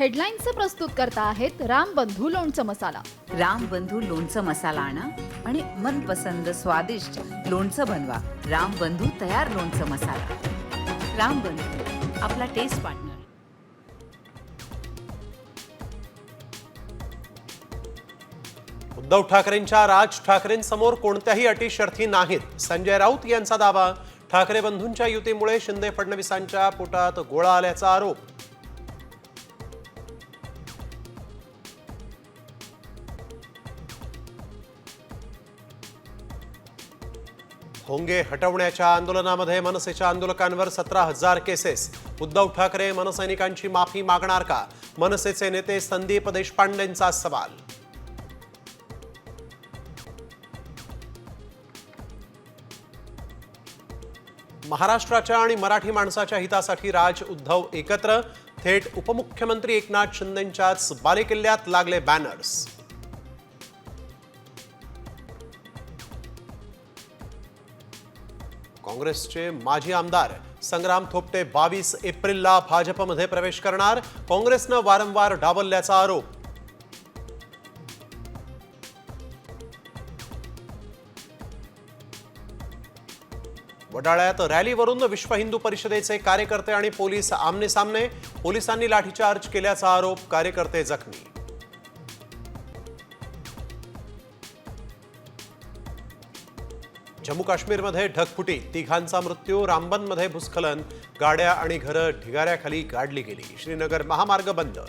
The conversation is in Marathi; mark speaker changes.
Speaker 1: हेडलाईन्सचे प्रस्तुत करता आहेत रामबंधू लोणचं मसाला।
Speaker 2: रामबंधू लोणचं मसाला आणा आणि मनपसंद स्वादिष्ट लोणचं बनवा। रामबंधू तयार लोणचं मसाला। रामबंधू आपला टेस्ट पार्टनर।
Speaker 3: उद्धव ठाकरेंच्या राज ठाकरेंसमोर कोणत्याही अटी शर्थी नाहीत, संजय राऊत यांचा दावा। ठाकरे बंधूंच्या युतीमुळे शिंदे फडणवीसांच्या पोटात गोळा आल्याचा आरोप। होंगे हटवण्याच्या आंदोलनामध्ये मनसेच्या आंदोलकांवर 17,000 केसेस। उद्धव ठाकरे मनसैनिकांची माफी मागणार का? मनसेचे नेते संदीप देशपांडेंचा सवाल। महाराष्ट्राच्या आणि मराठी माणसाच्या हितासाठी राज उद्धव एकत्र। थेट उपमुख्यमंत्री एकनाथ शिंदेंच्याच बालेकिल्ल्यात लागले बॅनर्स। काँग्रेसचे माजी आमदार संग्राम थोपटे 22 एप्रिलला भाजपमध्ये प्रवेश करणार। काँग्रेसनं वारंवार डावलल्याचा आरोप। वडाळ्यात रॅलीवरून विश्व हिंदू परिषदेचे कार्यकर्ते आणि पोलीस आमने सामने। पोलिसांनी लाठीचार्ज केल्याचा आरोप। कार्यकर्ते जखमी। जम्मू काश्मीरमध्ये ढगफुटी, तिघांचा मृत्यू। रामबनमध्ये भूस्खलन, गाड्या आणि घरं ढिगाऱ्याखाली गाडली गेली। श्रीनगर महामार्ग बंद।